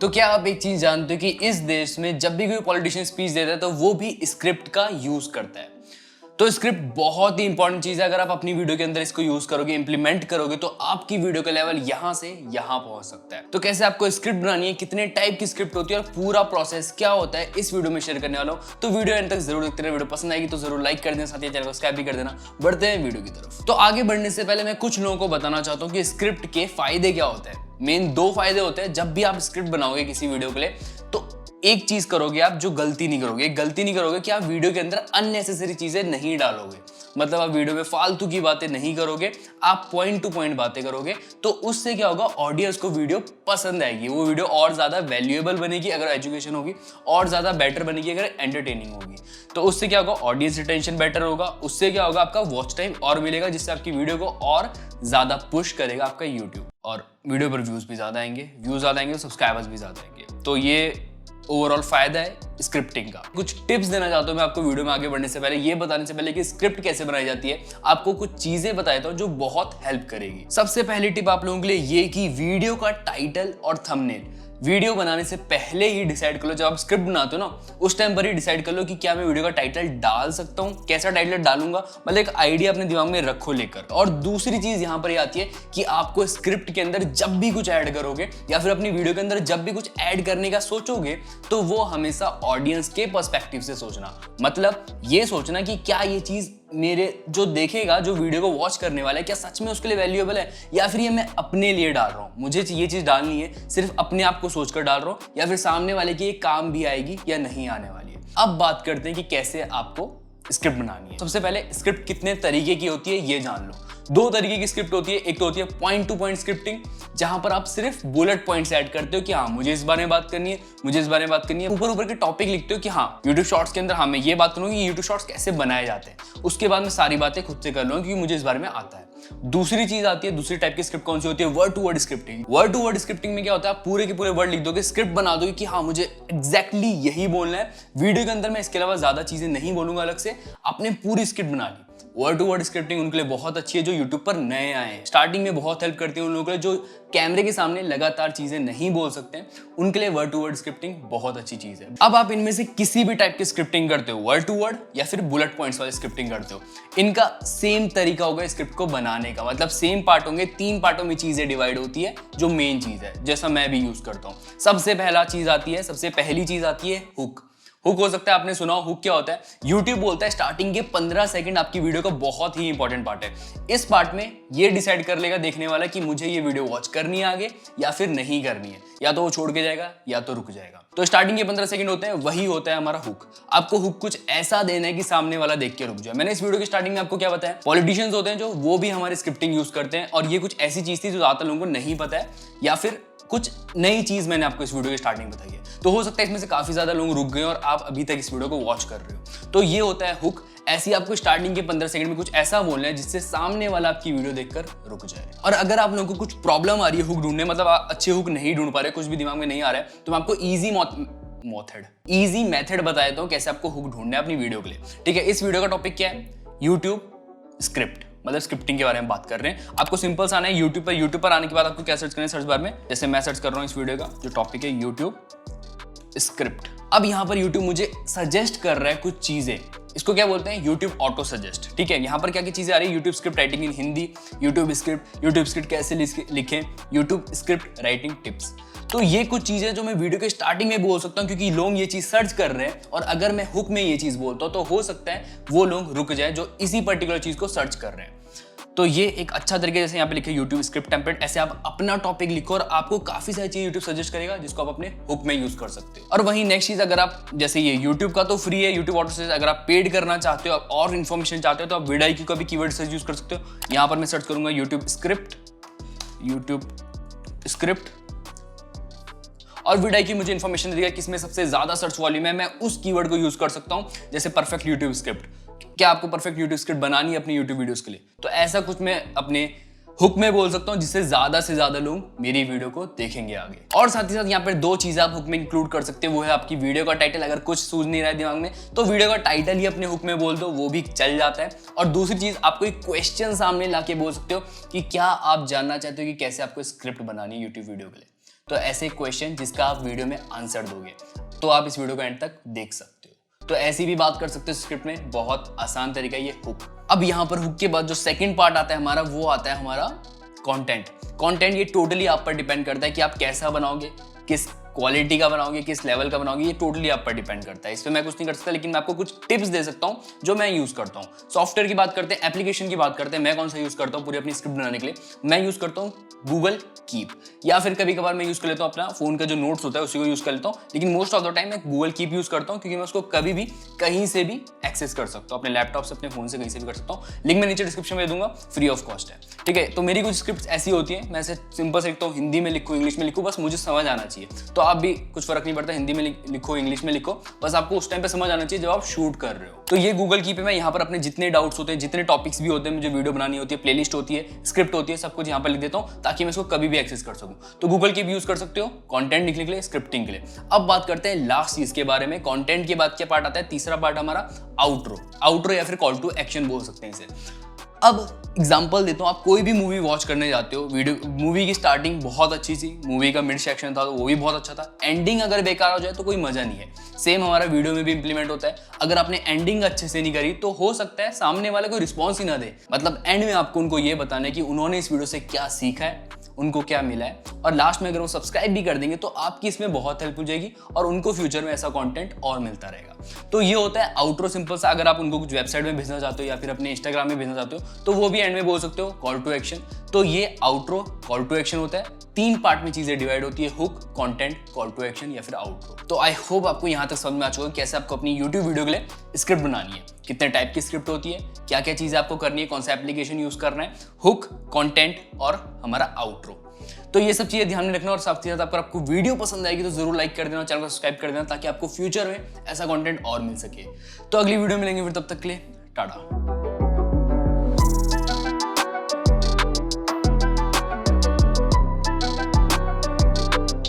तो क्या आप एक चीज जानते हो कि इस देश में जब भी कोई पॉलिटिशियन स्पीच देता है तो वो भी स्क्रिप्ट का यूज करता है। तो स्क्रिप्ट बहुत ही इंपॉर्टेंट चीज है। अगर आप अपनी वीडियो के अंदर इसको यूज करोगे, इंप्लीमेंट करोगे, तो आपकी वीडियो का लेवल यहां से यहां पहुंच सकता है। तो कैसे आपको स्क्रिप्ट बनानी है, कितने टाइप की स्क्रिप्ट होती है और पूरा प्रोसेस क्या होता है, इस वीडियो में शेयर करने वाला हूं। तो वीडियो एंड तक जरूर देखते रहिए। वीडियो पसंद आएगी तो जरूर लाइक कर देना, साथ ही चैनल को सब्सक्राइब भी कर देना। बढ़ते हैं वीडियो की तरफ। तो आगे बढ़ने से पहले मैं कुछ लोगों को बताना चाहता हूं कि स्क्रिप्ट के फायदे क्या होते हैं। मेन दो फायदे होते हैं जब भी आप स्क्रिप्ट बनाओगे किसी वीडियो के लिए। तो एक चीज करोगे आप जो गलती नहीं करोगे कि आप वीडियो के अंदर अननेसेसरी चीजें नहीं डालोगे। मतलब आप वीडियो में फालतू की बातें नहीं करोगे, आप पॉइंट टू पॉइंट बातें करोगे। तो उससे क्या होगा, ऑडियंस को वीडियो पसंद आएगी। वो वीडियो और ज्यादा वैल्यूएबल बनेगी अगर एजुकेशन होगी, और ज्यादा बेटर बनेगी अगर एंटरटेनिंग होगी। तो उससे क्या होगा, ऑडियंस रिटेंशन बेटर होगा। उससे क्या होगा, आपका वॉच टाइम और मिलेगा, जिससे आपकी वीडियो को और ज्यादा पुश करेगा आपका यूट्यूब। और वीडियो पर व्यूज भी ज्यादा आएंगे, तो सब्सक्राइबर्स भी ज्यादा आएंगे। तो ये ओवरऑल फायदा है स्क्रिप्टिंग का। कुछ टिप्स देना चाहता हूं मैं आपको वीडियो में आगे बढ़ने से पहले, ये बताने से पहले कि स्क्रिप्ट कैसे बनाई जाती है। आपको कुछ चीजें बता देता हूं जो बहुत हेल्प करेगी। सबसे पहली टिप आप लोगों के लिए ये कि वीडियो का टाइटल और थंबनेल वीडियो बनाने से पहले ही डिसाइड कर लो। जब आप स्क्रिप्ट बनाते हो ना, उस टाइम पर ही डिसाइड कर लो कि क्या मैं वीडियो का टाइटल डाल सकता हूं, कैसा टाइटल डालूंगा। मतलब एक आइडिया अपने दिमाग में रखो लेकर। और दूसरी चीज यहां पर ये आती है कि आपको स्क्रिप्ट के अंदर जब भी कुछ ऐड करोगे या फिर अपनी वीडियो के अंदर जब भी कुछ ऐड करने का सोचोगे, तो वो हमेशा ऑडियंस के पर्सपेक्टिव से सोचना। मतलब ये सोचना कि क्या ये चीज मेरे जो देखेगा, जो वीडियो को वॉच करने वाला है, क्या सच में उसके लिए वैल्यूएबल है, या फिर ये मैं अपने लिए डाल रहा हूँ, मुझे ये चीज डालनी है, सिर्फ अपने आप को सोचकर डाल रहा हूँ, या फिर सामने वाले की ये काम भी आएगी या नहीं आने वाली है। अब बात करते हैं कि कैसे आपको स्क्रिप्ट बनानी है। सबसे पहले स्क्रिप्ट कितने तरीके की होती है ये जान लो। दो तरीके की स्क्रिप्ट होती है। एक तो होती है पॉइंट टू पॉइंट स्क्रिप्टिंग, जहां पर आप सिर्फ बुलेट पॉइंट्स ऐड करते हो कि हाँ मुझे इस बारे में बात करनी है, मुझे इस बारे में बात करनी है। ऊपर ऊपर के टॉपिक लिखते हो कि हाँ यूट्यूब शॉर्ट्स के अंदर हाँ मैं ये बात करूंगी कि यूट्यूब शॉर्ट्स कैसे बनाए जाते हैं। उसके बाद मैं सारी बातें खुद से कर लूंगा क्योंकि मुझे इस बारे में आता है। दूसरी चीज आती है, दूसरी टाइप की स्क्रिप्ट कौन सी होती है, word to word scripting. Word to word scripting में क्या होता है, आप पूरे के पूरे वर्ड लिख दोगे, स्क्रिप्ट बना दोगे कि हाँ मुझे एग्जैक्टली यही बोलना है वीडियो के अंदर, मैं इसके अलावा ज्यादा चीजें नहीं बोलूंगा अलग से। आपने पूरी स्क्रिप्ट बना ली। वर्ड टू वर्ड स्क्रिप्टिंग उनके लिए बहुत अच्छी है जो यूट्यूब पर नए आए हैं। स्टार्टिंग में बहुत हेल्प करती है उन लोगों के लिए जो कैमरे के सामने लगातार चीजें नहीं बोल सकते हैं, उनके लिए वर्ड टू वर्ड स्क्रिप्टिंग बहुत अच्छी चीज है। अब आप इनमें से किसी भी टाइप की स्क्रिप्टिंग करते हो, वर्ड टू वर्ड या फिर बुलेट पॉइंट्स वाली स्क्रिप्टिंग करते हो, इनका सेम तरीका होगा स्क्रिप्ट को बनाने का। मतलब सेम पार्ट होंगे, 3 पार्टों में चीजें डिवाइड होती है जो मेन चीज है, जैसा मैं भी यूज करता हूं। सबसे पहली चीज आती है हुक। हुक हो सकता है आपने सुना हो, हुक क्या होता है। YouTube बोलता है स्टार्टिंग के 15 सेकंड आपकी वीडियो का बहुत ही इंपॉर्टेंट पार्ट है। इस पार्ट में ये डिसाइड कर लेगा देखने वाला कि मुझे ये वीडियो वॉच करनी है आगे या फिर नहीं करनी है, या तो वो छोड़ के जाएगा या तो रुक जाएगा। तो स्टार्टिंग के 15 सेकंड होते हैं, वही होता है हमारा हुक। आपको हुक कुछ ऐसा देना है कि सामने वाला देख के रुक जाए। मैंने इस वीडियो की स्टार्टिंग में आपको क्या बताया, पॉलिटिशियंस होते हैं जो, वो भी हमारी स्क्रिप्टिंग यूज करते हैं, और ये कुछ ऐसी चीज थी जो ज्यादातर लोगों को नहीं पता है, या फिर कुछ नई चीज मैंने आपको इस वीडियो की स्टार्टिंग बताई है। तो हो सकता है इसमें से काफी ज्यादा लोग रुक गए और आप अभी तक इस वीडियो को वॉच कर रहे हो। तो ये होता है हुक। ऐसी आपको स्टार्टिंग के 15 सेकंड में कुछ ऐसा बोलना है जिससे सामने वाला आपकी वीडियो देखकर रुक जाए। और अगर आप लोगों को कुछ प्रॉब्लम आ रही है हुक ढूंढने, मतलब आप अच्छे हुक नहीं ढूंढ पा रहे, कुछ भी दिमाग में नहीं आ रहा है, तो मैं आपको इजी मेथड बता देता हूं कैसे आपको हुक ढूंढना है अपनी वीडियो के लिए। ठीक है, इस वीडियो का टॉपिक क्या है, यूट्यूब स्क्रिप्ट, मतलब स्क्रिप्टिंग के बारे में बात कर रहे हैं। आपको सिंपल सा आना है यूट्यूब पर आने के बाद आपको क्या सर्च करना है सर्च बार में, जैसे मैं सर्च कर रहा हूं इस वीडियो का जो टॉपिक है यूट्यूब स्क्रिप्ट। अब यहां पर यूट्यूब मुझे सजेस्ट कर रहा है कुछ चीजें, इसको क्या बोलते हैं, यूट्यूब ऑटो सजेस्ट। ठीक है, यहां पर क्या क्या चीजें आ रही है, YouTube script writing in Hindi, YouTube script कैसे लिखें, यूट्यूब स्क्रिप्ट राइटिंग टिप्स। तो ये कुछ चीजें जो मैं वीडियो के स्टार्टिंग में बोल सकता हूं क्योंकि लोग ये चीज सर्च कर रहे हैं, और अगर मैं हुक में ये चीज बोलता हूं तो हो सकता है वो लोग रुक जाए जो इसी पर्टिकुलर चीज को सर्च कर रहे हैं। तो ये एक अच्छा तरीका, जैसे यहाँ पे लिखे यूट्यूब स्क्रिप्ट टेम्पलेट, ऐसे आप अपना टॉपिक लिखो और आपको काफी सारी चीज यूट्यूब सजेस्ट करेगा जिसको आप अपने हुक में यूज कर सकते हो। और वहीं नेक्स्ट चीज, अगर आप जैसे ये यूट्यूब का तो फ्री है, यूट्यूब ऑटो सजेस्ट, अगर आप पेड करना चाहते हो और इन्फॉर्मेशन चाहते हो तो आप vidIQ का भी कीवर्ड सर्च यूज कर सकते हो। यहाँ पर मैं सर्च करूंगा यूट्यूब स्क्रिप्ट, और vidIQ मुझे इन्फॉर्मेशन देगा किसमें सबसे ज्यादा सर्च वॉल्यूम है, मैं उस कीवर्ड को यूज कर सकता हूं। जैसे परफेक्ट यूट्यूब स्क्रिप्ट, क्या आपको परफेक्ट यूट्यूब स्क्रिप्ट बनानी है अपनी यूट्यूब वीडियोस के लिए, तो ऐसा कुछ मैं अपने हुक में बोल सकता हूं जिससे ज्यादा से ज्यादा लोग मेरी वीडियो को देखेंगे आगे। और साथ ही साथ यहाँ पर 2 चीजें आप हुक में इंक्लूड कर सकते हो, वो है आपकी वीडियो का टाइटल। अगर कुछ सूझ नहीं रहा है दिमाग में तो वीडियो का टाइटल ही अपने हुक में बोल दो, वो भी चल जाता है। और दूसरी चीज, आपको एक क्वेश्चन सामने लाके बोल सकते हो कि क्या आप जानना चाहते हो कि कैसे आपको स्क्रिप्ट बनानी है यूट्यूब वीडियो के लिए। तो ऐसे क्वेश्चन जिसका आप वीडियो में आंसर दोगे, तो आप इस वीडियो को एंड तक देख सकते हो। तो ऐसी भी बात कर सकते हो स्क्रिप्ट में, बहुत आसान तरीका ये हुक। अब यहाँ पर हुक के बाद जो सेकंड पार्ट आता है हमारा, वो आता है हमारा कंटेंट। कंटेंट ये टोटली आप पर डिपेंड करता है कि आप कैसा बनाओगे, किस क्वालिटी का बनाओगे, किस लेवल का बनाओगे, ये टोटली आप पर डिपेंड करता है। इस पे मैं कुछ नहीं कर सकता, लेकिन मैं आपको कुछ टिप्स दे सकता हूँ जो मैं यूज करता हूँ। सॉफ्टवेयर की बात करते हैं, एप्लीकेशन की बात करते हैं, मैं कौन सा यूज करता हूँ पूरी अपनी स्क्रिप्ट बनाने के लिए। मैं यूज करता हूँ गूगल कीप, या फिर कभी कभार मैं यूज कर लेता हूँ अपना फोन का जो नोट्स होता है उसी को यूज कर लेता हूँ, लेकिन मोस्ट ऑफ द टाइम मैं गूगल कीप यूज करता हूँ, क्योंकि मैं उसको कभी भी कहीं से भी एक्सेस कर सकता हूँ, अपने लैपटॉप से, अपने फोन से, कहीं से भी कर सकता हूँ। लिंक मैं नीचे डिस्क्रिप्शन में दूंगा, फ्री ऑफ कॉस्ट है, ठीक है। तो मेरी कुछ स्क्रिप्ट ऐसी होती है, मैं ऐसे सिंपल से लिखता हूँ, हिंदी में लिखूँ, इंग्लिश में लिखूँ, बस मुझे समझ आना चाहिए। तो आप भी कुछ फर्क नहीं पड़ता, हिंदी में लिखो, इंग्लिश में लिखो, बस आपको उस टाइम पे समझ आना चाहिए जब आप शूट कर रहे हो। तो ये गूगल कीप पे मैं यहाँ पर अपने जितने डाउट्स होते हैं, जितने टॉपिक्स भी होते हैं, मुझे वीडियो बनानी होती है, प्लेलिस्ट होती है, स्क्रिप्ट होती है, सब कुछ यहाँ पर लिख देता हूँ ताकि मैं इसको कभी भी एक्सेस कर सकूँ। तो गूगल कीप यूज कर सकते हो कंटेंट लिखने के लिए, स्क्रिप्टिंग के लिए। अब बात करते हैं लास्ट चीज के बारे में। कंटेंट के बाद क्या पार्ट आता है? तीसरा पार्ट हमारा आउट्रो। आउट्रो या फिर कॉल टू एक्शन बोल सकते हैं इसे। अब एग्जाम्पल देता हूँ, आप कोई भी मूवी वॉच करने जाते हो, वीडियो मूवी की स्टार्टिंग बहुत अच्छी थी, मूवी का मिड सेक्शन था तो वो भी बहुत अच्छा था, एंडिंग अगर बेकार हो जाए तो कोई मजा नहीं है। सेम हमारा वीडियो में भी इंप्लीमेंट होता है, अगर आपने एंडिंग अच्छे से नहीं करी तो हो सकता है सामने वाले को रिस्पॉन्स ही ना दे। मतलब एंड में आपको उनको ये बताना है कि उन्होंने इस वीडियो से क्या सीखा है, उनको क्या मिला है, और लास्ट में अगर वो सब्सक्राइब भी कर देंगे तो आपकी इसमें बहुत हेल्प हो जाएगी और उनको फ्यूचर में ऐसा कंटेंट और मिलता रहेगा। तो ये होता है आउट्रो, सिंपल सा। अगर आप उनको कुछ वेबसाइट में भेजना चाहते हो या फिर अपने इंस्टाग्राम में भेजना चाहते हो तो वो भी एंड में बोल सकते हो कॉल टू एक्शन। तो ये आउट्रो, कॉल टू एक्शन होता है। 3 पार्ट में चीजें डिवाइड होती है, hook, content, call to action या फिर आउट्रो। तो आई होप आपको यहाँ तक समझ में आ चुका है कैसे आपको अपनी यूट्यूब वीडियो के लिए स्क्रिप्ट बनानी है, कितने टाइप की स्क्रिप्ट होती है, क्या क्या चीजें आपको करनी है, कौन सा एप्लीकेशन यूज करना है, हुक, कंटेंट और हमारा आउट्रो। तो ये सब चीजें ध्यान में रखना, और साथ ही साथ अगर आपको वीडियो पसंद आएगी तो जरूर लाइक कर देना, चैनल को सब्सक्राइब कर देना ताकि आपको फ्यूचर में ऐसा कंटेंट और मिल सके। तो अगली वीडियो मिलेंगे फिर, तब तक के लिए टाटा।